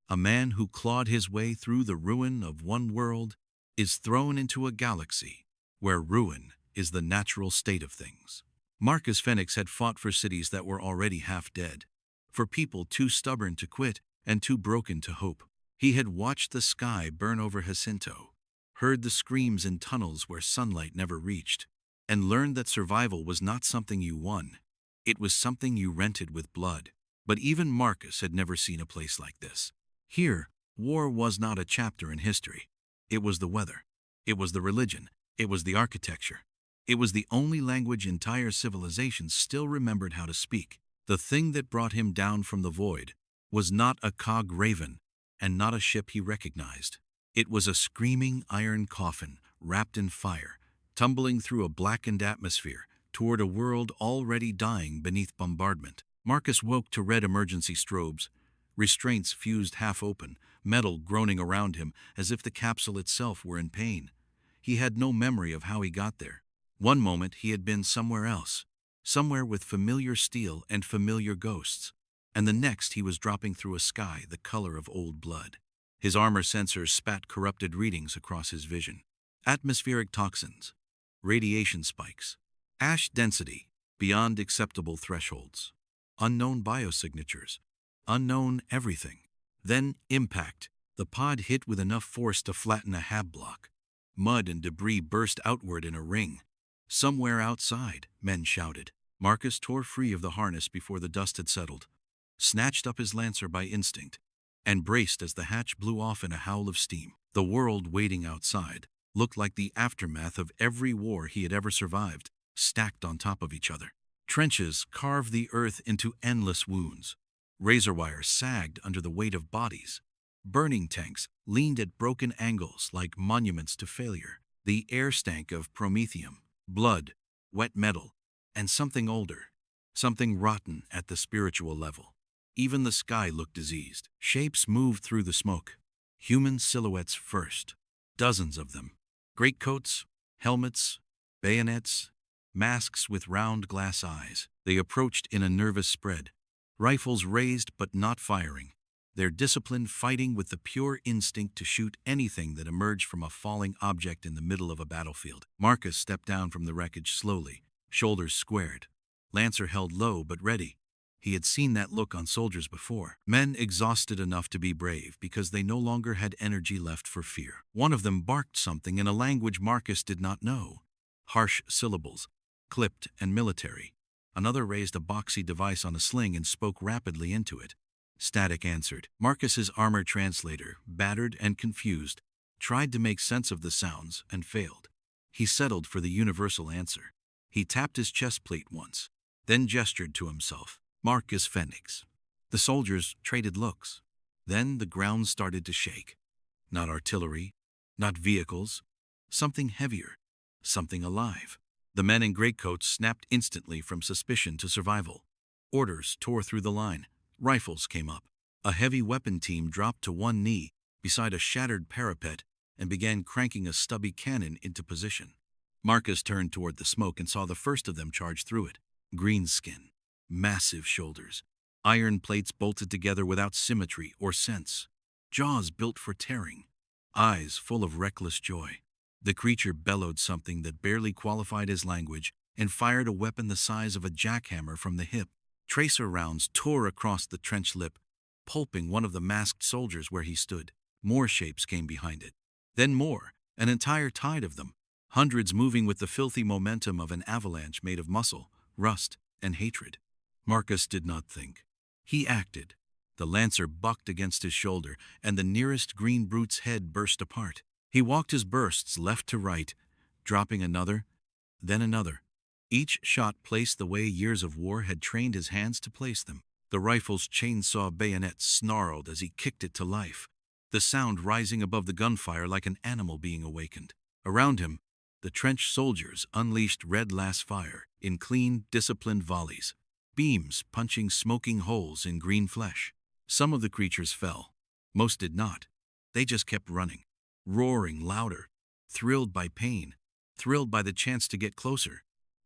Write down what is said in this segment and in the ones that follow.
A man who clawed his way through the ruin of one world is thrown into a galaxy where ruin is the natural state of things. Marcus Fenix had fought for cities that were already half dead, for people too stubborn to quit and too broken to hope. He had watched the sky burn over Jacinto, heard the screams in tunnels where sunlight never reached, and learned that survival was not something you won. It was something you rented with blood. But even Marcus had never seen a place like this. Here, war was not a chapter in history. It was the weather. It was the religion. It was the architecture. It was the only language entire civilizations still remembered how to speak. The thing that brought him down from the void was not a cog raven and not a ship he recognized. It was a screaming iron coffin wrapped in fire, tumbling through a blackened atmosphere toward a world already dying beneath bombardment. Marcus woke to red emergency strobes, restraints fused half open, metal groaning around him as if the capsule itself were in pain. He had no memory of how he got there. One moment he had been somewhere else, somewhere with familiar steel and familiar ghosts, and the next he was dropping through a sky the color of old blood. His armor sensors spat corrupted readings across his vision. Atmospheric toxins, radiation spikes, ash density beyond acceptable thresholds, unknown biosignatures, unknown everything. Then impact. The pod hit with enough force to flatten a hab block. Mud and debris burst outward in a ring. Somewhere outside, men shouted. Marcus tore free of the harness before the dust had settled, snatched up his lancer by instinct, and braced as the hatch blew off in a howl of steam. The world waiting outside looked like the aftermath of every war he had ever survived, stacked on top of each other. Trenches carved the earth into endless wounds. Razor wire sagged under the weight of bodies. Burning tanks leaned at broken angles like monuments to failure. The air stank of promethium, blood, wet metal, and something older, something rotten at the spiritual level. Even the sky looked diseased. Shapes moved through the smoke. Human silhouettes first. Dozens of them. Greatcoats, helmets, bayonets, masks with round glass eyes. They approached in a nervous spread, rifles raised but not firing, their discipline fighting with the pure instinct to shoot anything that emerged from a falling object in the middle of a battlefield. Marcus stepped down from the wreckage slowly, shoulders squared, lancer held low but ready. He had seen that look on soldiers before. Men exhausted enough to be brave because they no longer had energy left for fear. One of them barked something in a language Marcus did not know. Harsh syllables, clipped and military. Another raised a boxy device on a sling and spoke rapidly into it. Static answered. Marcus's armor translator, battered and confused, tried to make sense of the sounds and failed. He settled for the universal answer. He tapped his chest plate once, then gestured to himself. Marcus Fenix. The soldiers traded looks. Then the ground started to shake. Not artillery, not vehicles, something heavier, something alive. The men in greatcoats snapped instantly from suspicion to survival. Orders tore through the line. Rifles came up. A heavy weapon team dropped to one knee beside a shattered parapet and began cranking a stubby cannon into position. Marcus turned toward the smoke and saw the first of them charge through it. Green skin, massive shoulders, iron plates bolted together without symmetry or sense, jaws built for tearing, eyes full of reckless joy. The creature bellowed something that barely qualified as language and fired a weapon the size of a jackhammer from the hip. Tracer rounds tore across the trench lip, pulping one of the masked soldiers where he stood. More shapes came behind it. Then more, an entire tide of them, hundreds moving with the filthy momentum of an avalanche made of muscle, rust, and hatred. Marcus did not think. He acted. The lancer bucked against his shoulder, and the nearest green brute's head burst apart. He walked his bursts left to right, dropping another, then another. Each shot placed the way years of war had trained his hands to place them. The rifle's chainsaw bayonet snarled as he kicked it to life, the sound rising above the gunfire like an animal being awakened. Around him, the trench soldiers unleashed red lass fire in clean, disciplined volleys, beams punching smoking holes in green flesh. Some of the creatures fell. Most did not. They just kept running, roaring louder, thrilled by pain, thrilled by the chance to get closer.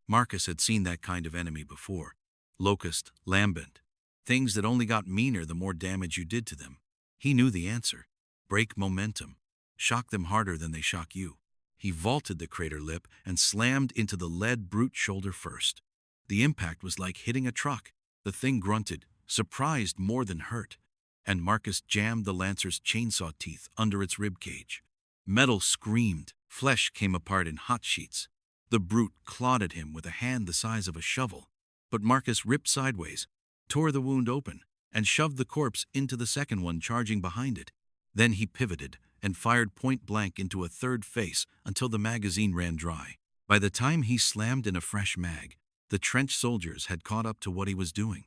Marcus had seen that kind of enemy before. Locust, lambent, things that only got meaner the more damage you did to them. He knew the answer. Break momentum. Shock them harder than they shock you. He vaulted the crater lip and slammed into the lead brute shoulder first. The impact was like hitting a truck. The thing grunted, surprised more than hurt, and Marcus jammed the lancer's chainsaw teeth under its ribcage. Metal screamed, flesh came apart in hot sheets. The brute clawed at him with a hand the size of a shovel, but Marcus ripped sideways, tore the wound open, and shoved the corpse into the second one charging behind it. Then he pivoted and fired point blank into a third face until the magazine ran dry. By the time he slammed in a fresh mag, the trench soldiers had caught up to what he was doing.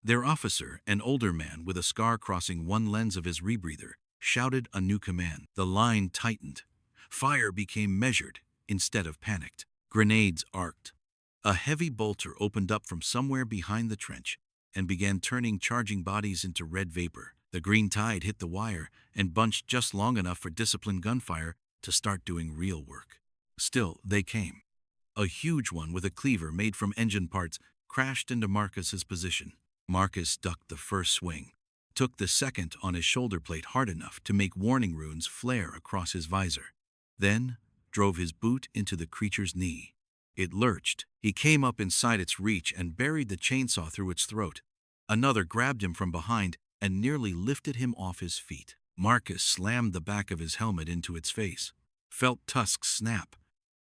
Their officer, an older man with a scar crossing one lens of his rebreather, shouted a new command. The line tightened. Fire became measured instead of panicked. Grenades arced. A heavy bolter opened up from somewhere behind the trench and began turning charging bodies into red vapor. The green tide hit the wire and bunched just long enough for disciplined gunfire to start doing real work. Still, they came. A huge one with a cleaver made from engine parts crashed into Marcus's position. Marcus ducked the first swing, took the second on his shoulder plate hard enough to make warning runes flare across his visor, then drove his boot into the creature's knee. It lurched. He came up inside its reach and buried the chainsaw through its throat. Another grabbed him from behind and nearly lifted him off his feet. Marcus slammed the back of his helmet into its face, felt tusks snap,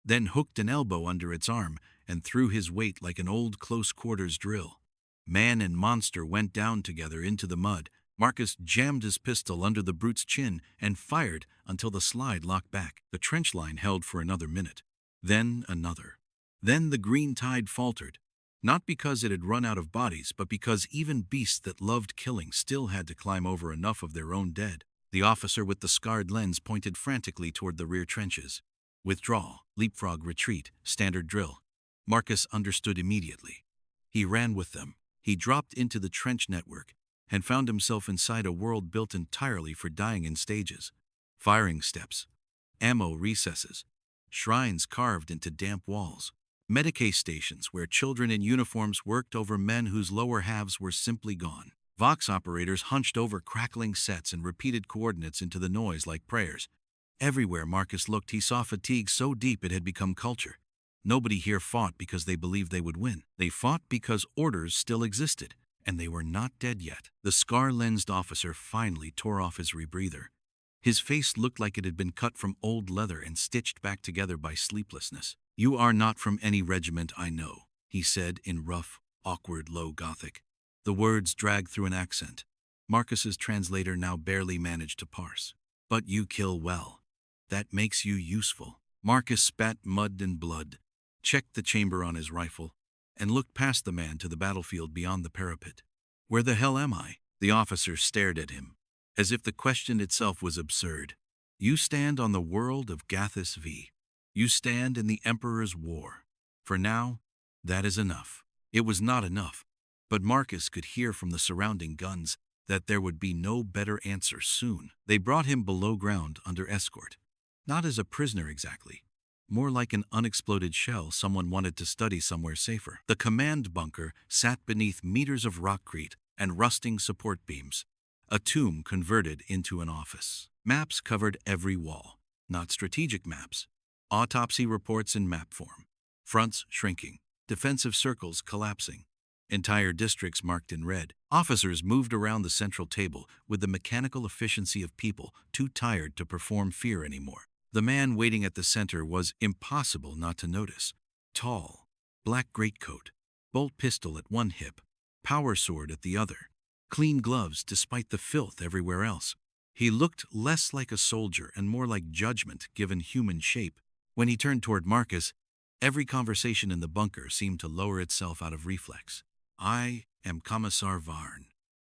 then hooked an elbow under its arm and threw his weight like an old close-quarters drill. Man and monster went down together into the mud. Marcus jammed his pistol under the brute's chin and fired until the slide locked back. The trench line held for another minute, then another. Then the green tide faltered, not because it had run out of bodies, but because even beasts that loved killing still had to climb over enough of their own dead. The officer with the scarred lens pointed frantically toward the rear trenches. Withdrawal, leapfrog, retreat, standard drill. Marcus understood immediately. He ran with them. He dropped into the trench network and found himself inside a world built entirely for dying in stages. Firing steps, ammo recesses, shrines carved into damp walls, Medicae stations where children in uniforms worked over men whose lower halves were simply gone. Vox operators hunched over crackling sets and repeated coordinates into the noise like prayers. Everywhere Marcus looked, he saw fatigue so deep it had become culture. Nobody here fought because they believed they would win. They fought because orders still existed, and they were not dead yet. The scar-lensed officer finally tore off his rebreather. His face looked like it had been cut from old leather and stitched back together by sleeplessness. "You are not from any regiment I know," he said in rough, awkward, low Gothic. The words dragged through an accent Marcus's translator now barely managed to parse. "But you kill well. That makes you useful." Marcus spat mud and blood, checked the chamber on his rifle, and looked past the man to the battlefield beyond the parapet. "Where the hell am I?" The officer stared at him, as if the question itself was absurd. "You stand on the world of Gathis V. You stand in the Emperor's war. For now, that is enough." It was not enough, but Marcus could hear from the surrounding guns that there would be no better answer soon. They brought him below ground under escort. Not as a prisoner exactly. More like an unexploded shell someone wanted to study somewhere safer. The command bunker sat beneath meters of rockcrete and rusting support beams, a tomb converted into an office. Maps covered every wall, not strategic maps. Autopsy reports in map form. Fronts shrinking, defensive circles collapsing, entire districts marked in red. Officers moved around the central table with the mechanical efficiency of people too tired to perform fear anymore. The man waiting at the center was impossible not to notice. Tall, black greatcoat, bolt pistol at one hip, power sword at the other, clean gloves despite the filth everywhere else. He looked less like a soldier and more like judgment given human shape. When he turned toward Marcus, every conversation in the bunker seemed to lower itself out of reflex. "I am Commissar Varn,"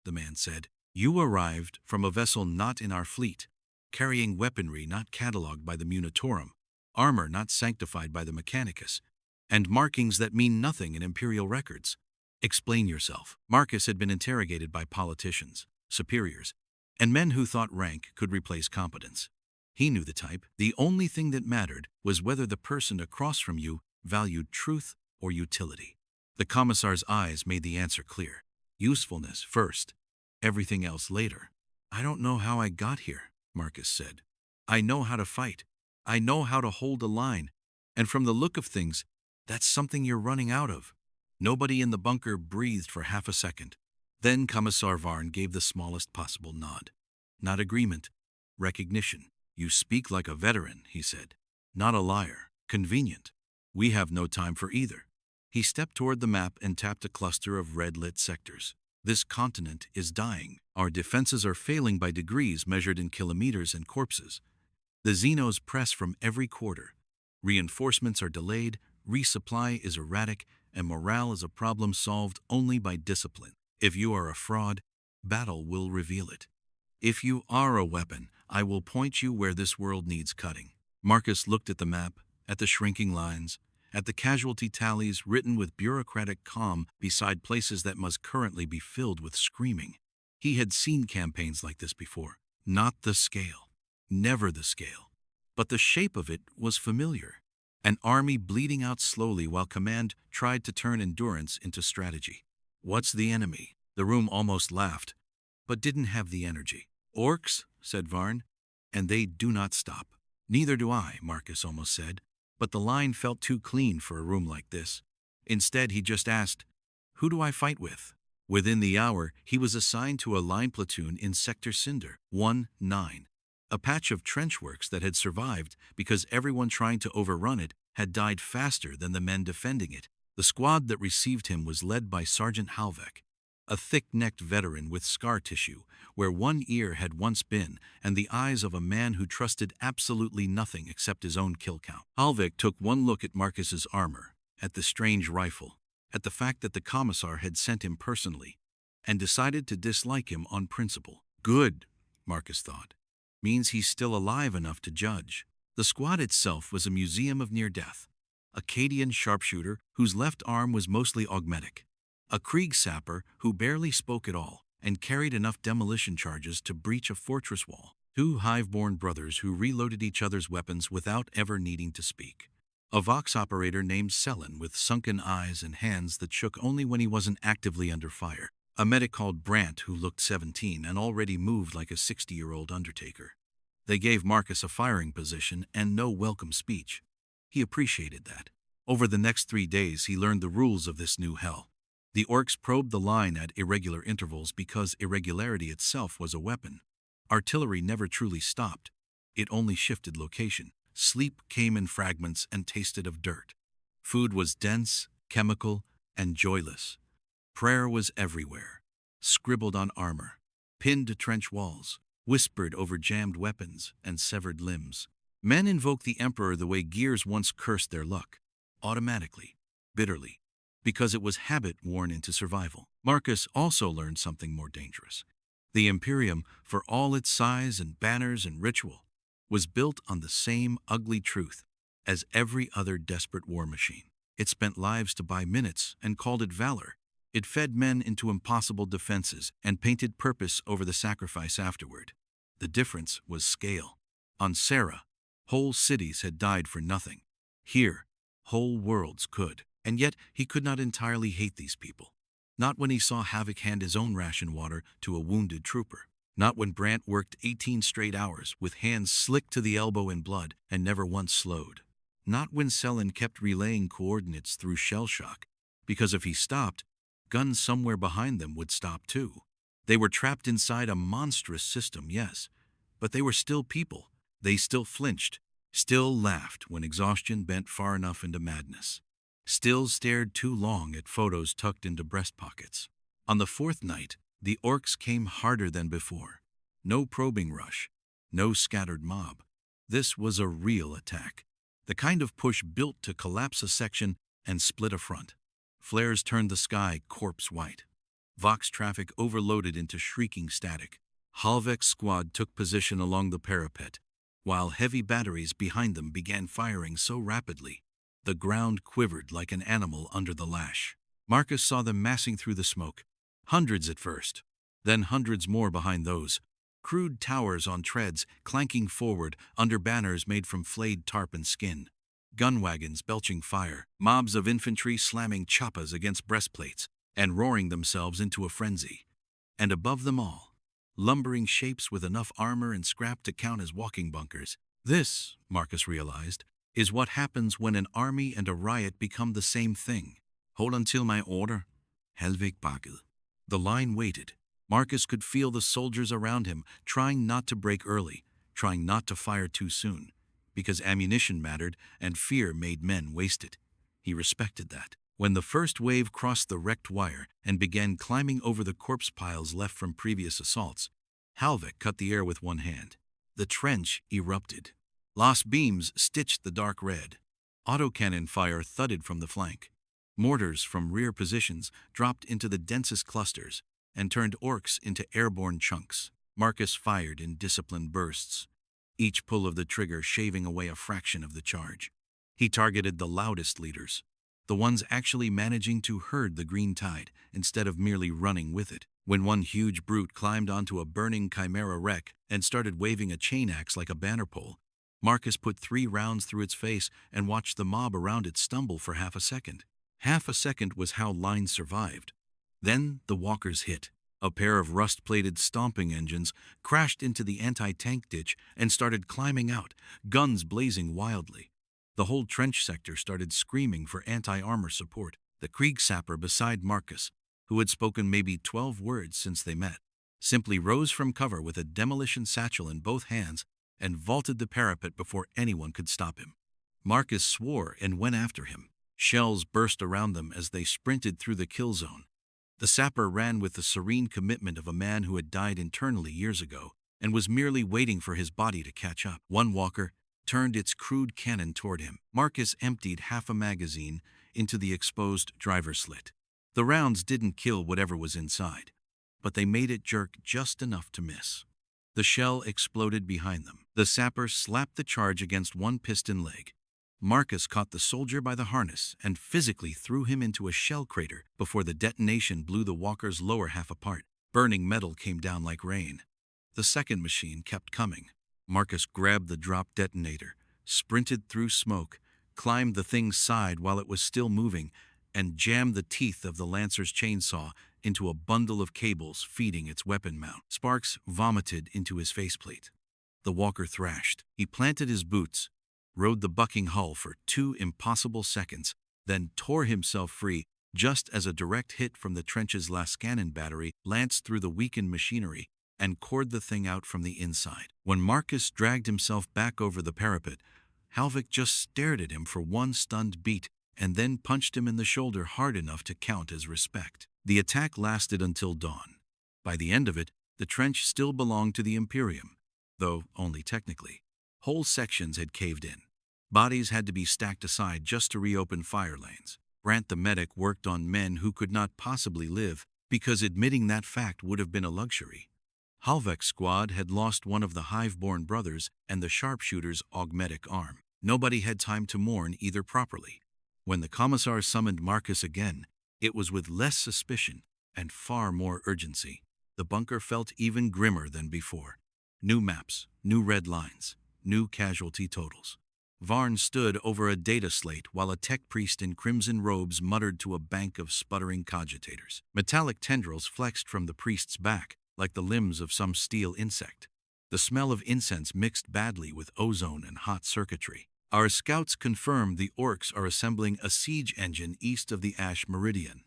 the man said. "You arrived from a vessel not in our fleet, carrying weaponry not catalogued by the Munitorum, armor not sanctified by the Mechanicus, and markings that mean nothing in Imperial records. Explain yourself." Marcus had been interrogated by politicians, superiors, and men who thought rank could replace competence. He knew the type. The only thing that mattered was whether the person across from you valued truth or utility. The Commissar's eyes made the answer clear. Usefulness first, everything else later. I don't know how I got here, Marcus said. I know how to fight. I know how to hold a line. And from the look of things, that's something you're running out of. Nobody in the bunker breathed for half a second. Then Commissar Varn gave the smallest possible nod. Not agreement, recognition. You speak like a veteran, he said. Not a liar. Convenient. We have no time for either. He stepped toward the map and tapped a cluster of red-lit sectors. This continent is dying. Our defenses are failing by degrees measured in kilometers and corpses. The Xenos press from every quarter. Reinforcements are delayed, resupply is erratic, and morale is a problem solved only by discipline. If you are a fraud, battle will reveal it. If you are a weapon, I will point you where this world needs cutting. Marcus looked at the map, at the shrinking lines, at the casualty tallies written with bureaucratic calm beside places that must currently be filled with screaming. He had seen campaigns like this before. Not the scale. Never the scale. But the shape of it was familiar. An army bleeding out slowly while command tried to turn endurance into strategy. What's the enemy? The room almost laughed, but didn't have the energy. Orcs, said Varn, and they do not stop. Neither do I, Marcus almost said, but the line felt too clean for a room like this. Instead, he just asked, who do I fight with? Within the hour, he was assigned to a line platoon in Sector Cinder 1-9, a patch of trench works that had survived because everyone trying to overrun it had died faster than the men defending it. The squad that received him was led by Sergeant Halvek, a thick-necked veteran with scar tissue, where one ear had once been, and the eyes of a man who trusted absolutely nothing except his own kill count. Halvek took one look at Marcus's armor, at the strange rifle, at the fact that the Commissar had sent him personally, and decided to dislike him on principle. Good, Marcus thought. Means he's still alive enough to judge. The squad itself was a museum of near death. A Cadian sharpshooter whose left arm was mostly augmetic. A Krieg sapper who barely spoke at all and carried enough demolition charges to breach a fortress wall. Two hive-born brothers who reloaded each other's weapons without ever needing to speak. A Vox operator named Selen with sunken eyes and hands that shook only when he wasn't actively under fire. A medic called Brandt who looked 17 and already moved like a 60-year-old undertaker. They gave Marcus a firing position and no welcome speech. He appreciated that. Over the next 3 days, he learned the rules of this new hell. The orcs probed the line at irregular intervals because irregularity itself was a weapon. Artillery never truly stopped. It only shifted location. Sleep came in fragments and tasted of dirt. Food was dense, chemical, and joyless. Prayer was everywhere, scribbled on armor, pinned to trench walls, whispered over jammed weapons and severed limbs. Men invoked the Emperor the way gears once cursed their luck, automatically, bitterly, because it was habit worn into survival. Marcus also learned something more dangerous. The Imperium, for all its size and banners and ritual, was built on the same ugly truth as every other desperate war machine. It spent lives to buy minutes and called it valor. It fed men into impossible defenses and painted purpose over the sacrifice afterward. The difference was scale. On Sera, whole cities had died for nothing. Here, whole worlds could. And yet, he could not entirely hate these people. Not when he saw Havoc hand his own ration water to a wounded trooper. Not when Brandt worked 18 straight hours with hands slicked to the elbow in blood and never once slowed. Not when Selen kept relaying coordinates through shell shock, because if he stopped, guns somewhere behind them would stop too. They were trapped inside a monstrous system, yes, but they were still people. They still flinched, still laughed when exhaustion bent far enough into madness, still stared too long at photos tucked into breast pockets. On the fourth night, the orcs came harder than before. No probing rush, no scattered mob. This was a real attack, the kind of push built to collapse a section and split a front. Flares turned the sky corpse white. Vox traffic overloaded into shrieking static. Halvek's squad took position along the parapet, while heavy batteries behind them began firing so rapidly, the ground quivered like an animal under the lash. Marcus saw them massing through the smoke. Hundreds at first, then hundreds more behind those. Crude towers on treads clanking forward under banners made from flayed tarp and skin. Gun wagons belching fire, mobs of infantry slamming choppas against breastplates and roaring themselves into a frenzy. And above them all, lumbering shapes with enough armor and scrap to count as walking bunkers. This, Marcus realized, is what happens when an army and a riot become the same thing. Hold until my order. Helvig Bagel. The line waited. Marcus could feel the soldiers around him, trying not to break early, trying not to fire too soon, because ammunition mattered and fear made men waste it. He respected that. When the first wave crossed the wrecked wire and began climbing over the corpse piles left from previous assaults, Halvik cut the air with one hand. The trench erupted. Lost beams stitched the dark red. Autocannon fire thudded from the flank. Mortars from rear positions dropped into the densest clusters and turned orcs into airborne chunks. Marcus fired in disciplined bursts, each pull of the trigger shaving away a fraction of the charge. He targeted the loudest leaders, the ones actually managing to herd the green tide instead of merely running with it. When one huge brute climbed onto a burning chimera wreck and started waving a chain axe like a banner pole, Marcus put 3 rounds through its face and watched the mob around it stumble for half a second. Half a second was how lines survived. Then the walkers hit. A pair of rust-plated stomping engines crashed into the anti-tank ditch and started climbing out, guns blazing wildly. The whole trench sector started screaming for anti-armor support. The Kriegssapper beside Marcus, who had spoken maybe 12 words since they met, simply rose from cover with a demolition satchel in both hands and vaulted the parapet before anyone could stop him. Marcus swore and went after him. Shells burst around them as they sprinted through the kill zone. The sapper ran with the serene commitment of a man who had died internally years ago and was merely waiting for his body to catch up. One walker turned its crude cannon toward him. Marcus emptied half a magazine into the exposed driver slit. The rounds didn't kill whatever was inside, but they made it jerk just enough to miss. The shell exploded behind them. The sapper slapped the charge against one piston leg. Marcus caught the soldier by the harness and physically threw him into a shell crater before the detonation blew the walker's lower half apart. Burning metal came down like rain. The second machine kept coming. Marcus grabbed the drop detonator, sprinted through smoke, climbed the thing's side while it was still moving, and jammed the teeth of the Lancer's chainsaw into a bundle of cables feeding its weapon mount. Sparks vomited into his faceplate. The walker thrashed. He planted his boots, rode the bucking hull for 2 impossible seconds, then tore himself free just as a direct hit from the trench's last cannon battery lanced through the weakened machinery and cored the thing out from the inside. When Marcus dragged himself back over the parapet, Halvik just stared at him for one stunned beat and then punched him in the shoulder hard enough to count as respect. The attack lasted until dawn. By the end of it, the trench still belonged to the Imperium, though only technically. Whole sections had caved in. Bodies had to be stacked aside just to reopen fire lanes. Brant the medic worked on men who could not possibly live because admitting that fact would have been a luxury. Halvik's squad had lost one of the Hive-born brothers and the sharpshooter's augmetic arm. Nobody had time to mourn either properly. When the Commissar summoned Marcus again, it was with less suspicion and far more urgency. The bunker felt even grimmer than before. New maps, new red lines, new casualty totals. Varn stood over a data slate while a tech priest in crimson robes muttered to a bank of sputtering cogitators. Metallic tendrils flexed from the priest's back like the limbs of some steel insect. The smell of incense mixed badly with ozone and hot circuitry. Our scouts confirmed the orcs are assembling a siege engine east of the Ash Meridian,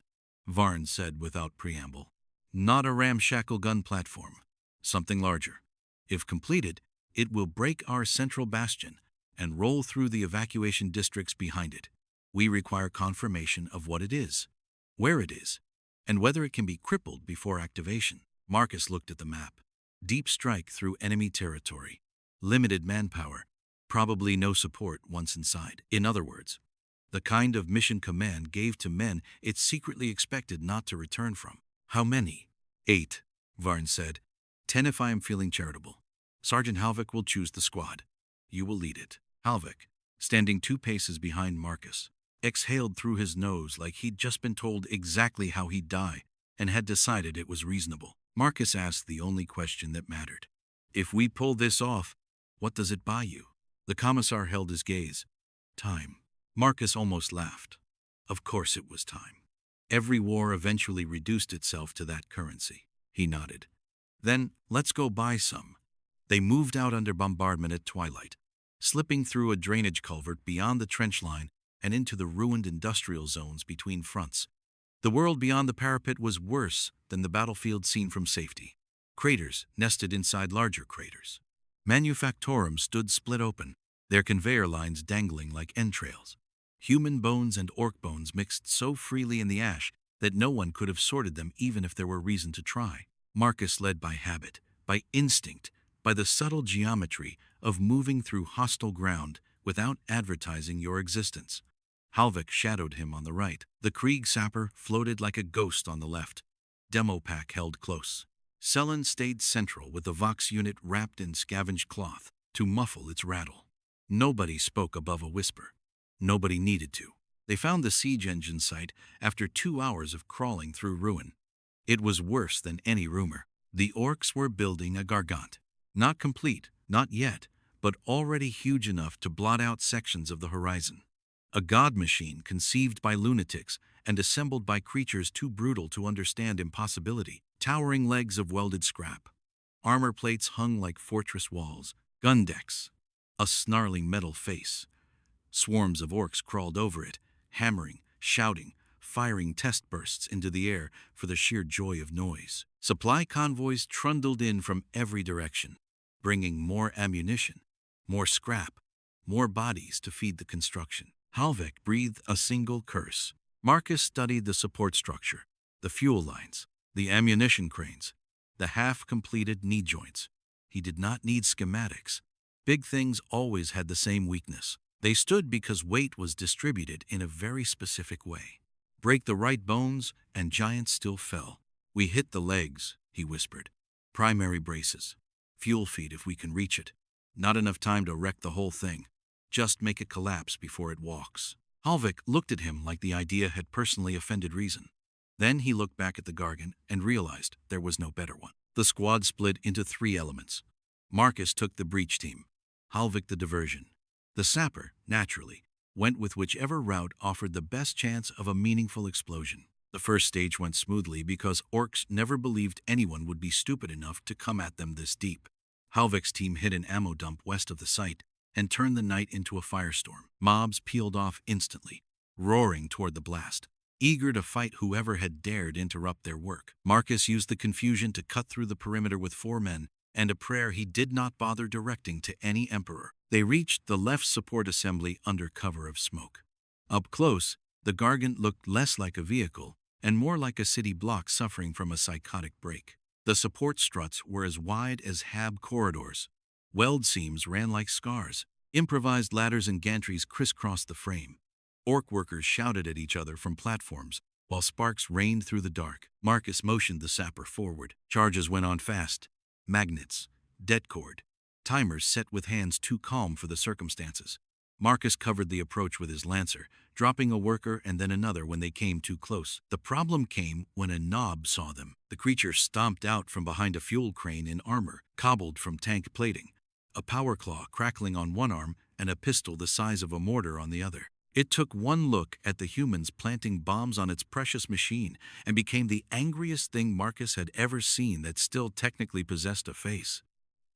Varn said without preamble. Not a ramshackle gun platform. Something larger. If completed, it will break our central bastion and roll through the evacuation districts behind it. We require confirmation of what it is, where it is, and whether it can be crippled before activation. Marcus looked at the map. Deep strike through enemy territory. Limited manpower. Probably no support once inside. In other words, the kind of mission command gave to men it secretly expected not to return from. How many? 8, Varn said. 10 if I am feeling charitable. Sergeant Halvik will choose the squad. You will lead it. Halvik, standing 2 paces behind Marcus, exhaled through his nose like he'd just been told exactly how he'd die and had decided it was reasonable. Marcus asked the only question that mattered. If we pull this off, what does it buy you? The Commissar held his gaze. Time. Marcus almost laughed. Of course it was time. Every war eventually reduced itself to that currency. He nodded. Then, let's go buy some. They moved out under bombardment at twilight, slipping through a drainage culvert beyond the trench line and into the ruined industrial zones between fronts. The world beyond the parapet was worse than the battlefield seen from safety. Craters nested inside larger craters. Manufactorums stood split open, their conveyor lines dangling like entrails. Human bones and orc bones mixed so freely in the ash that no one could have sorted them even if there were reason to try. Marcus led by habit, by instinct, by the subtle geometry of moving through hostile ground without advertising your existence. Halvik shadowed him on the right. The Krieg sapper floated like a ghost on the left. Demo pack held close. Selen stayed central with the Vox unit wrapped in scavenged cloth to muffle its rattle. Nobody spoke above a whisper. Nobody needed to. They found the siege engine site after 2 hours of crawling through ruin. It was worse than any rumor. The orcs were building a Gargant. Not complete, not yet, but already huge enough to blot out sections of the horizon. A god machine conceived by lunatics and assembled by creatures too brutal to understand impossibility. Towering legs of welded scrap. Armor plates hung like fortress walls. Gun decks. A snarling metal face. Swarms of orcs crawled over it, hammering, shouting, firing test bursts into the air for the sheer joy of noise. Supply convoys trundled in from every direction, bringing more ammunition, more scrap, more bodies to feed the construction. Halvik breathed a single curse. Marcus studied the support structure, the fuel lines, the ammunition cranes, the half-completed knee joints. He did not need schematics. Big things always had the same weakness. They stood because weight was distributed in a very specific way. Break the right bones, and giants still fell. We hit the legs, he whispered. Primary braces. Fuel feed if we can reach it. Not enough time to wreck the whole thing. Just make it collapse before it walks. Halvik looked at him like the idea had personally offended reason. Then he looked back at the Gargant and realized there was no better one. The squad split into 3 elements. Marcus took the breach team. Halvik the diversion. The sapper, naturally, went with whichever route offered the best chance of a meaningful explosion. The first stage went smoothly because orcs never believed anyone would be stupid enough to come at them this deep. Halvik's team hit an ammo dump west of the site and turned the night into a firestorm. Mobs peeled off instantly, roaring toward the blast, eager to fight whoever had dared interrupt their work. Marcus used the confusion to cut through the perimeter with 4 men and a prayer he did not bother directing to any emperor. They reached the left support assembly under cover of smoke. Up close, the Gargant looked less like a vehicle and more like a city block suffering from a psychotic break. The support struts were as wide as hab corridors. Weld seams ran like scars. Improvised ladders and gantries crisscrossed the frame. Orc workers shouted at each other from platforms, while sparks rained through the dark. Marcus motioned the sapper forward. Charges went on fast. Magnets, det cord, timers set with hands too calm for the circumstances. Marcus covered the approach with his lancer, dropping a worker and then another when they came too close. The problem came when a knob saw them. The creature stomped out from behind a fuel crane in armor, cobbled from tank plating, a power claw crackling on one arm and a pistol the size of a mortar on the other. It took one look at the humans planting bombs on its precious machine and became the angriest thing Marcus had ever seen that still technically possessed a face.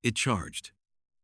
It charged.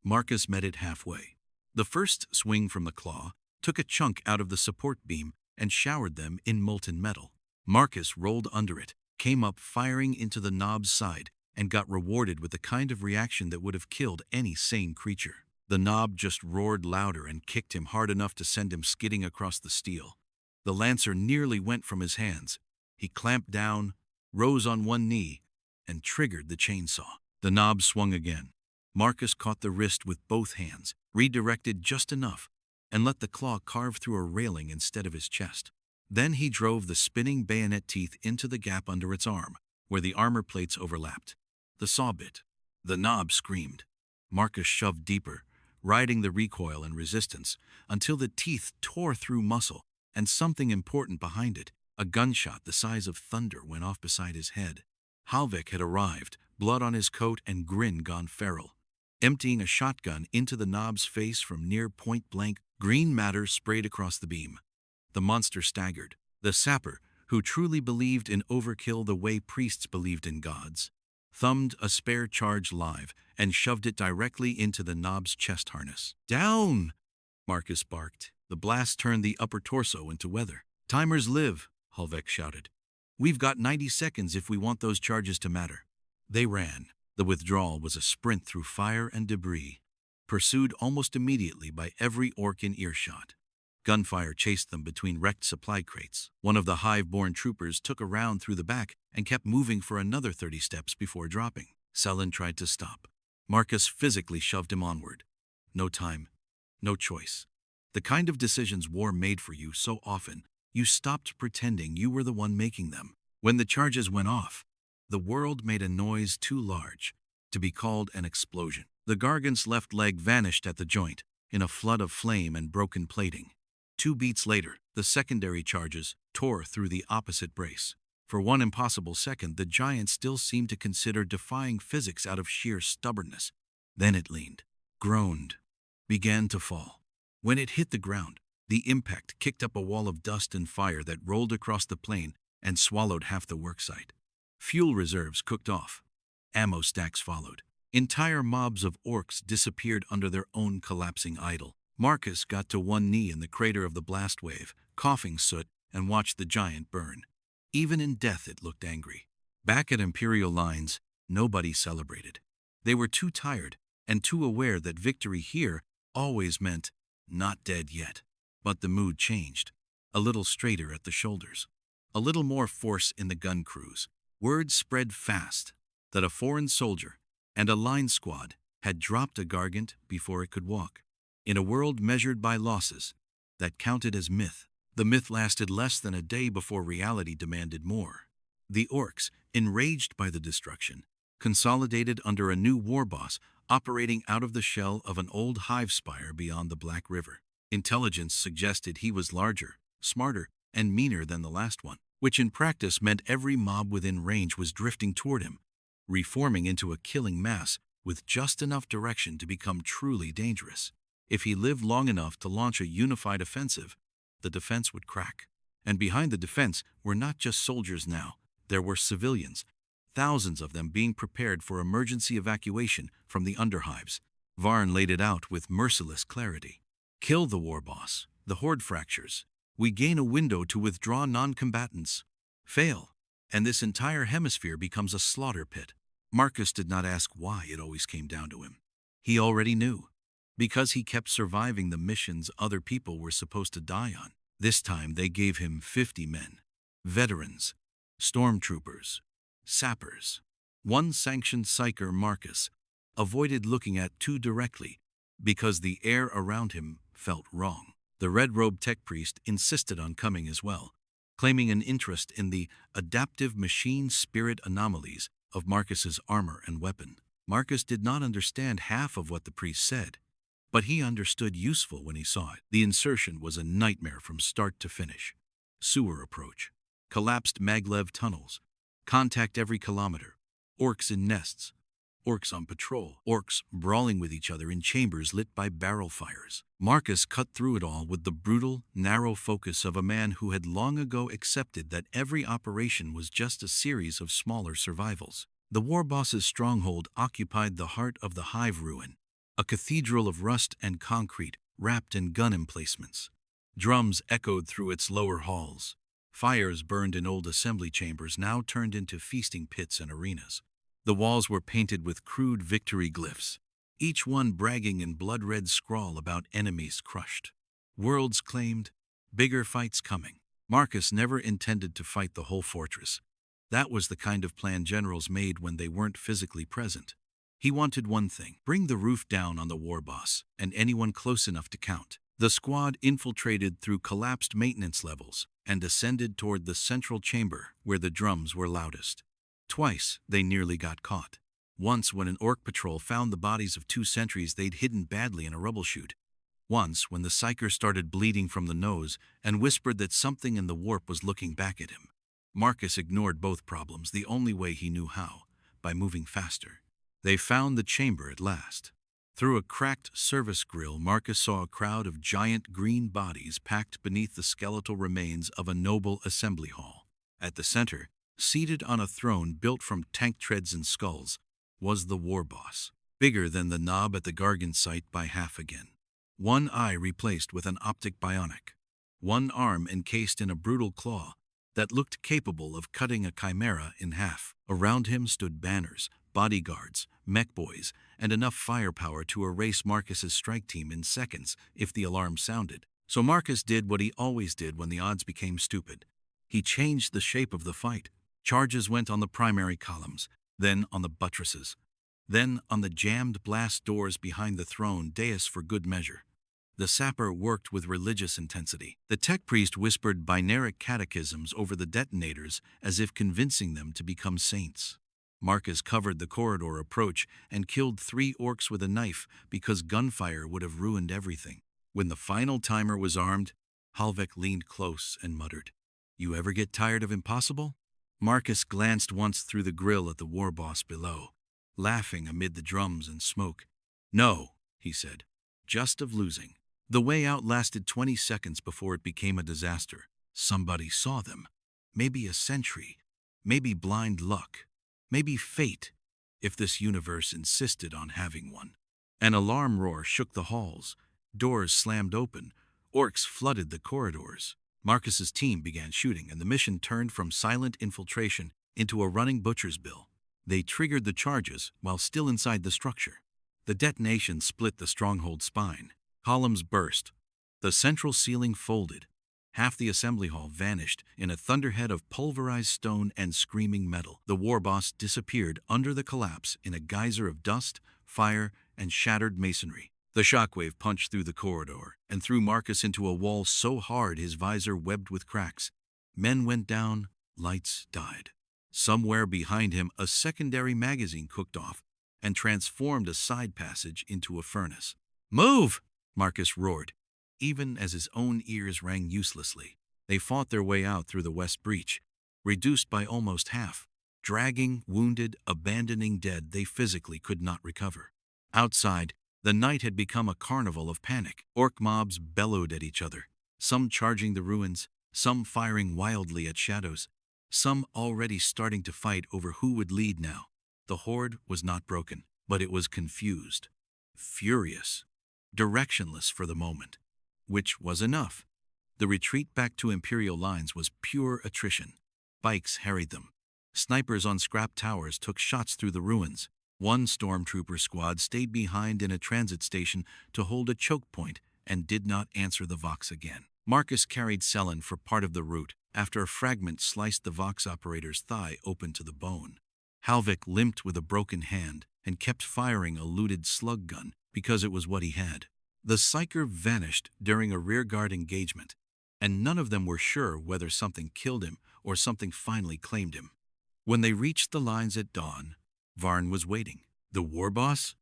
Marcus met it halfway. The first swing from the claw took a chunk out of the support beam and showered them in molten metal. Marcus rolled under it, came up firing into the knob's side, and got rewarded with the kind of reaction that would have killed any sane creature. The knob just roared louder and kicked him hard enough to send him skidding across the steel. The lancer nearly went from his hands. He clamped down, rose on one knee, and triggered the chainsaw. The knob swung again. Marcus caught the wrist with both hands, redirected just enough, and let the claw carve through a railing instead of his chest. Then he drove the spinning bayonet teeth into the gap under its arm, where the armor plates overlapped. The saw bit. The knob screamed. Marcus shoved deeper, riding the recoil and resistance, until the teeth tore through muscle, and something important behind it, a gunshot the size of thunder, went off beside his head. Halvik had arrived, blood on his coat and grin gone feral. Emptying a shotgun into the knob's face from near point blank, green matter sprayed across the beam. The monster staggered. The sapper, who truly believed in overkill the way priests believed in gods, thumbed a spare charge live, and shoved it directly into the knob's chest harness. "Down!" Marcus barked. The blast turned the upper torso into weather. "Timers live," Hulvek shouted. "We've got 90 seconds if we want those charges to matter." They ran. The withdrawal was a sprint through fire and debris, pursued almost immediately by every orc in earshot. Gunfire chased them between wrecked supply crates. One of the hive-born troopers took a round through the back and kept moving for another 30 steps before dropping. Selen tried to stop. Marcus physically shoved him onward. No time, no choice. The kind of decisions war made for you so often, you stopped pretending you were the one making them. When the charges went off, the world made a noise too large to be called an explosion. The Gargant's left leg vanished at the joint in a flood of flame and broken plating. 2 beats later, the secondary charges tore through the opposite brace. For one impossible second, the giant still seemed to consider defying physics out of sheer stubbornness. Then it leaned, groaned, began to fall. When it hit the ground, the impact kicked up a wall of dust and fire that rolled across the plain and swallowed half the worksite. Fuel reserves cooked off. Ammo stacks followed. Entire mobs of orcs disappeared under their own collapsing idol. Marcus got to one knee in the crater of the blast wave, coughing soot, and watched the giant burn. Even in death it looked angry. Back at Imperial lines, nobody celebrated. They were too tired and too aware that victory here always meant not dead yet. But the mood changed. A little straighter at the shoulders. A little more force in the gun crews. Word spread fast that a foreign soldier and a line squad had dropped a Gargant before it could walk. In a world measured by losses, that counted as myth. The myth lasted less than a day before reality demanded more. The orcs, enraged by the destruction, consolidated under a new warboss operating out of the shell of an old hive spire beyond the Black River. Intelligence suggested he was larger, smarter, and meaner than the last one, which in practice meant every mob within range was drifting toward him, reforming into a killing mass with just enough direction to become truly dangerous. If he lived long enough to launch a unified offensive, the defense would crack. And behind the defense were not just soldiers now, there were civilians, thousands of them being prepared for emergency evacuation from the underhives. Varn laid it out with merciless clarity. Kill the warboss, the horde fractures. We gain a window to withdraw non-combatants. Fail, and this entire hemisphere becomes a slaughter pit. Marcus did not ask why it always came down to him. He already knew. Because he kept surviving the missions other people were supposed to die on. This time they gave him 50 men. Veterans, stormtroopers, sappers. One sanctioned psyker, Marcus, avoided looking at too directly because the air around him felt wrong. The red-robed tech priest insisted on coming as well, claiming an interest in the adaptive machine spirit anomalies of Marcus's armor and weapon. Marcus did not understand half of what the priest said, but he understood useful when he saw it. The insertion was a nightmare from start to finish. Sewer approach, collapsed maglev tunnels, contact every kilometer, orcs in nests, orcs on patrol, orcs brawling with each other in chambers lit by barrel fires. Marcus cut through it all with the brutal, narrow focus of a man who had long ago accepted that every operation was just a series of smaller survivals. The warboss's stronghold occupied the heart of the hive ruin, a cathedral of rust and concrete wrapped in gun emplacements. Drums echoed through its lower halls. Fires burned in old assembly chambers now turned into feasting pits and arenas. The walls were painted with crude victory glyphs, each one bragging in blood-red scrawl about enemies crushed. Worlds claimed, bigger fights coming. Marcus never intended to fight the whole fortress. That was the kind of plan generals made when they weren't physically present. He wanted one thing: bring the roof down on the warboss and anyone close enough to count. The squad infiltrated through collapsed maintenance levels and descended toward the central chamber where the drums were loudest. Twice they nearly got caught. Once when an orc patrol found the bodies of 2 sentries they'd hidden badly in a rubble chute. Once when the psyker started bleeding from the nose and whispered that something in the warp was looking back at him. Marcus ignored both problems the only way he knew how, by moving faster. They found the chamber at last. Through a cracked service grill, Marcus saw a crowd of giant green bodies packed beneath the skeletal remains of a noble assembly hall. At the center, Seated on a throne built from tank treads and skulls was the warboss, bigger than the knob at the Gargant site by half again. One eye replaced with an optic bionic, one arm encased in a brutal claw that looked capable of cutting a chimera in half. Around him stood banners, bodyguards, mech boys, and enough firepower to erase Marcus's strike team in seconds if the alarm sounded. So Marcus did what he always did when the odds became stupid. He changed the shape of the fight. Charges went on the primary columns, then on the buttresses, then on the jammed blast doors behind the throne dais for good measure. The sapper worked with religious intensity. The tech priest whispered binaric catechisms over the detonators as if convincing them to become saints. Marcus covered the corridor approach and killed 3 orcs with a knife because gunfire would have ruined everything. When the final timer was armed, Halvek leaned close and muttered, "You ever get tired of impossible?" Marcus glanced once through the grill at the warboss below, laughing amid the drums and smoke. "No," he said, "just of losing." The way out lasted 20 seconds before it became a disaster. Somebody saw them. Maybe a sentry. Maybe blind luck. Maybe fate, if this universe insisted on having one. An alarm roar shook the halls. Doors slammed open. Orcs flooded the corridors. Marcus's team began shooting, and the mission turned from silent infiltration into a running butcher's bill. They triggered the charges while still inside the structure. The detonation split the stronghold's spine. Columns burst. The central ceiling folded. Half the assembly hall vanished in a thunderhead of pulverized stone and screaming metal. The warboss disappeared under the collapse in a geyser of dust, fire, and shattered masonry. The shockwave punched through the corridor and threw Marcus into a wall so hard his visor webbed with cracks. Men went down, lights died. Somewhere behind him, a secondary magazine cooked off and transformed a side passage into a furnace. "Move!" Marcus roared, even as his own ears rang uselessly. They fought their way out through the west breach, reduced by almost half, dragging, wounded, abandoning dead they physically could not recover. Outside, the night had become a carnival of panic. Orc mobs bellowed at each other, some charging the ruins, some firing wildly at shadows, some already starting to fight over who would lead now. The horde was not broken, but it was confused, furious, directionless for the moment, which was enough. The retreat back to Imperial lines was pure attrition. Bikes harried them. Snipers on scrap towers took shots through the ruins. One stormtrooper squad stayed behind in a transit station to hold a choke point and did not answer the Vox again. Marcus carried Selen for part of the route after a fragment sliced the Vox operator's thigh open to the bone. Halvek limped with a broken hand and kept firing a looted slug gun because it was what he had. The psyker vanished during a rearguard engagement, and none of them were sure whether something killed him or something finally claimed him. When they reached the lines at dawn, Varn was waiting. "The warboss?"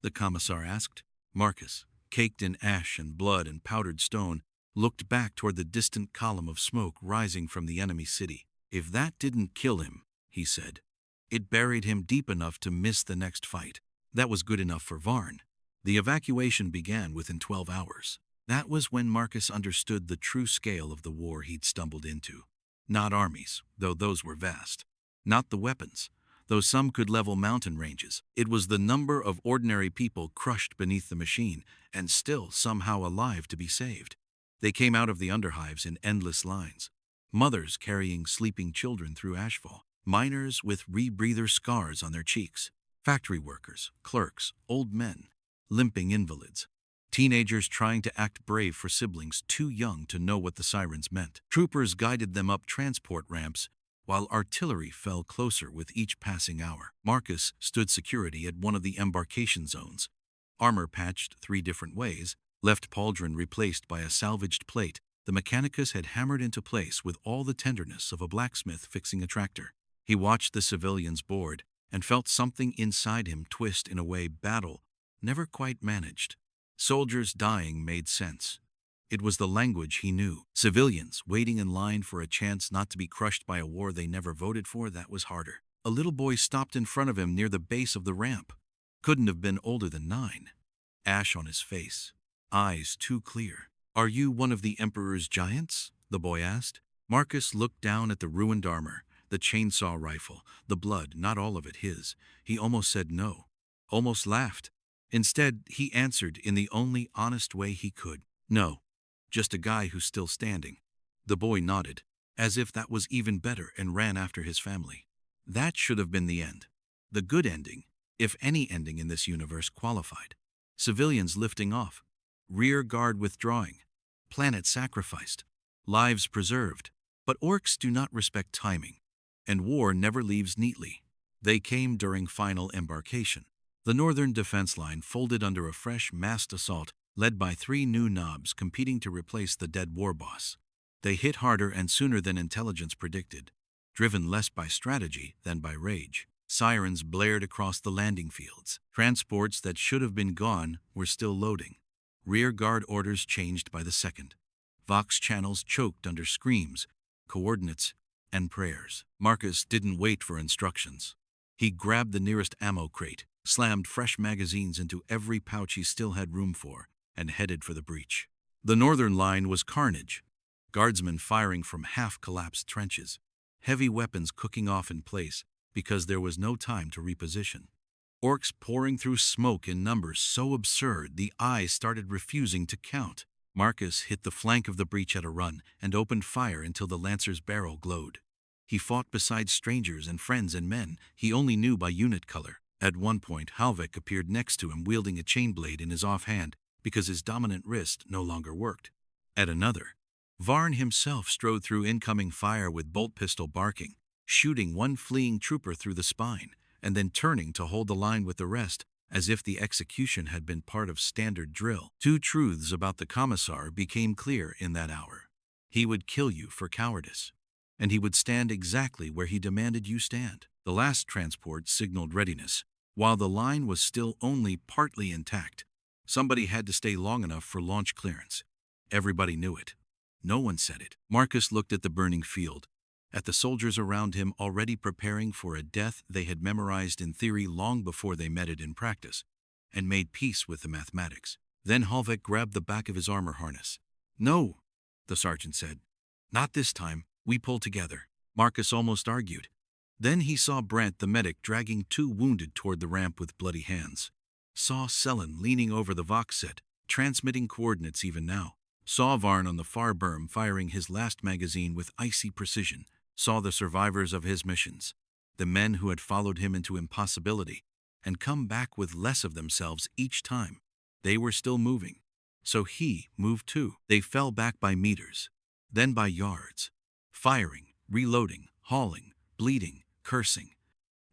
the Commissar asked. Marcus, caked in ash and blood and powdered stone, looked back toward the distant column of smoke rising from the enemy city. "If that didn't kill him," he said, "it buried him deep enough to miss the next fight." That was good enough for Varn. The evacuation began within 12 hours. That was when Marcus understood the true scale of the war he'd stumbled into. Not armies, though those were vast. Not the weapons, though some could level mountain ranges. It was the number of ordinary people crushed beneath the machine and still somehow alive to be saved. They came out of the underhives in endless lines. Mothers carrying sleeping children through ashfall. Miners with rebreather scars on their cheeks. Factory workers, clerks, old men, limping invalids. Teenagers trying to act brave for siblings too young to know what the sirens meant. Troopers guided them up transport ramps, while artillery fell closer with each passing hour. Marcus stood security at one of the embarkation zones. Armor patched 3 different ways, left pauldron replaced by a salvaged plate, the Mechanicus had hammered into place with all the tenderness of a blacksmith fixing a tractor. He watched the civilians board and felt something inside him twist in a way battle never quite managed. Soldiers dying made sense. It was the language he knew. Civilians waiting in line for a chance not to be crushed by a war they never voted for, that was harder. A little boy stopped in front of him near the base of the ramp. Couldn't have been older than 9. Ash on his face. Eyes too clear. "Are you one of the Emperor's giants?" the boy asked. Marcus looked down at the ruined armor, The chainsaw rifle, the blood, not all of it his. He almost said no, almost laughed. Instead, he answered in the only honest way he could. No, just a guy who's still standing. The boy nodded, as if that was even better, and ran after his family. That should have been the end. The good ending, if any ending in this universe qualified. Civilians lifting off. Rear guard withdrawing. Planet sacrificed. Lives preserved. But orcs do not respect timing. And war never leaves neatly. They came during final embarkation. The northern defense line folded under a fresh massed assault led by 3 new knobs competing to replace the dead warboss. They hit harder and sooner than intelligence predicted, driven less by strategy than by rage. Sirens blared across the landing fields. Transports that should have been gone were still loading. Rear guard orders changed by the second. Vox channels choked under screams, coordinates, and prayers. Marcus didn't wait for instructions. He grabbed the nearest ammo crate, slammed fresh magazines into every pouch he still had room for, and headed for the breach. The northern line was carnage. Guardsmen firing from half-collapsed trenches. Heavy weapons cooking off in place because there was no time to reposition. Orcs pouring through smoke in numbers so absurd the eye started refusing to count. Marcus hit the flank of the breach at a run and opened fire until the lancer's barrel glowed. He fought beside strangers and friends and men he only knew by unit color. At one point, Halvek appeared next to him wielding a chain blade in his offhand because his dominant wrist no longer worked. At another, Varn himself strode through incoming fire with bolt pistol barking, shooting one fleeing trooper through the spine, and then turning to hold the line with the rest, as if the execution had been part of standard drill. 2 truths about the Commissar became clear in that hour. He would kill you for cowardice, and he would stand exactly where he demanded you stand. The last transport signaled readiness, while the line was still only partly intact. Somebody had to stay long enough for launch clearance. Everybody knew it. No one said it. Marcus looked at the burning field, at the soldiers around him already preparing for a death they had memorized in theory long before they met it in practice, and made peace with the mathematics. Then Halvek grabbed the back of his armor harness. "No," the sergeant said. "Not this time. We pull together." Marcus almost argued. Then he saw Brant the medic dragging 2 wounded toward the ramp with bloody hands. Saw Selen leaning over the Vox set, transmitting coordinates even now. Saw Varn on the far berm firing his last magazine with icy precision. Saw the survivors of his missions, the men who had followed him into impossibility and come back with less of themselves each time. They were still moving. So he moved too. They fell back by meters, then by yards, firing, reloading, hauling, bleeding, cursing.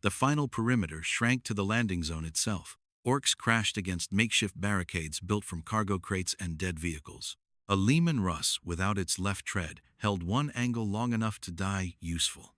The final perimeter shrank to the landing zone itself. Orcs crashed against makeshift barricades built from cargo crates and dead vehicles. A Lehman Russ without its left tread held one angle long enough to die useful.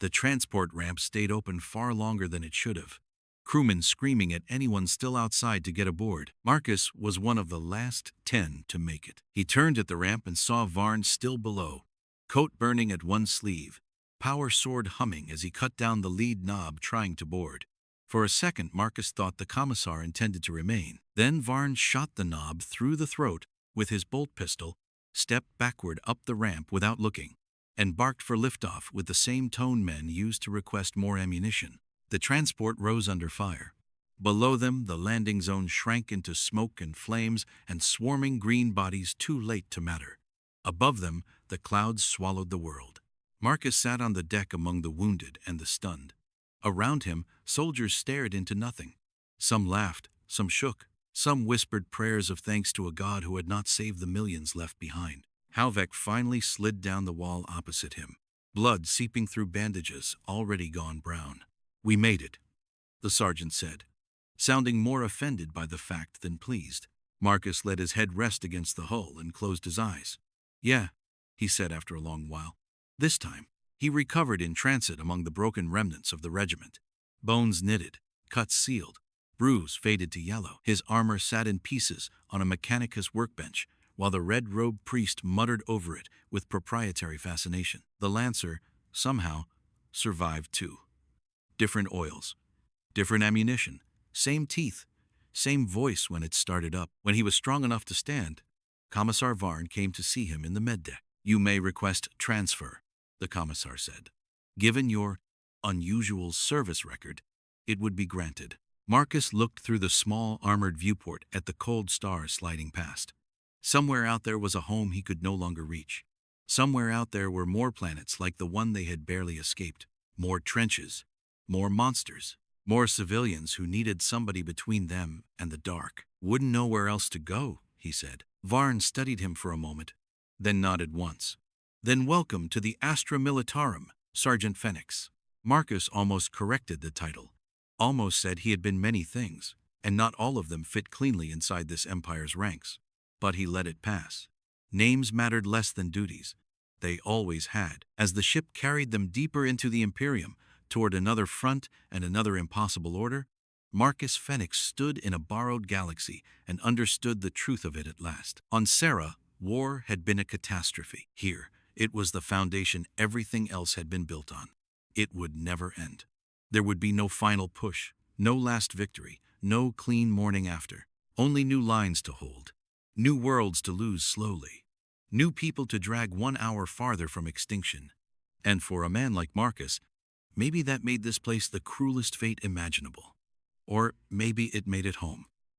The transport ramp stayed open far longer than it should have. Crewmen screaming at anyone still outside to get aboard. Marcus was one of the last 10 to make it. He turned at the ramp and saw Varn still below, coat burning at one sleeve, power sword humming as he cut down the lead knob trying to board. For a second, Marcus thought the Commissar intended to remain. Then Varn shot the knob through the throat with his bolt pistol, stepped backward up the ramp without looking, and barked for liftoff with the same tone men used to request more ammunition. The transport rose under fire. Below them, the landing zone shrank into smoke and flames and swarming green bodies too late to matter. Above them, the clouds swallowed the world. Marcus sat on the deck among the wounded and the stunned. Around him, soldiers stared into nothing. Some laughed, some shook. Some whispered prayers of thanks to a god who had not saved the millions left behind. Halvek finally slid down the wall opposite him, blood seeping through bandages already gone brown. "We made it," the sergeant said, sounding more offended by the fact than pleased. Marcus let his head rest against the hull and closed his eyes. "Yeah," he said after a long while. This time, he recovered in transit among the broken remnants of the regiment. Bones knitted, cuts sealed, bruise faded to yellow. His armor sat in pieces on a mechanicus workbench, while the red-robed priest muttered over it with proprietary fascination. The lancer, somehow, survived too. Different oils, different ammunition, same teeth, same voice when it started up. When he was strong enough to stand, Commissar Varn came to see him in the med deck. "You may request transfer," the Commissar said. Given your unusual service record, it would be granted. Marcus looked through the small armored viewport at the cold stars sliding past. Somewhere out there was a home he could no longer reach. Somewhere out there were more planets like the one they had barely escaped. More trenches, more monsters, more civilians who needed somebody between them and the dark. Wouldn't know where else to go, he said. Varn studied him for a moment, then nodded once. Then welcome to the Astra Militarum, Sergeant Fenix. Marcus almost corrected the title. Almost said he had been many things, and not all of them fit cleanly inside this empire's ranks. But he let it pass. Names mattered less than duties. They always had, as the ship carried them deeper into the Imperium, toward another front and another impossible order. Marcus Fenix stood in a borrowed galaxy and understood the truth of it at last. On Sera, war had been a catastrophe. Here, it was the foundation everything else had been built on. It would never end. There would be no final push, no last victory, no clean morning after. Only new lines to hold, new worlds to lose slowly, new people to drag 1 hour farther from extinction. And for a man like Marcus, maybe that made this place the cruelest fate imaginable. Or maybe it made it home.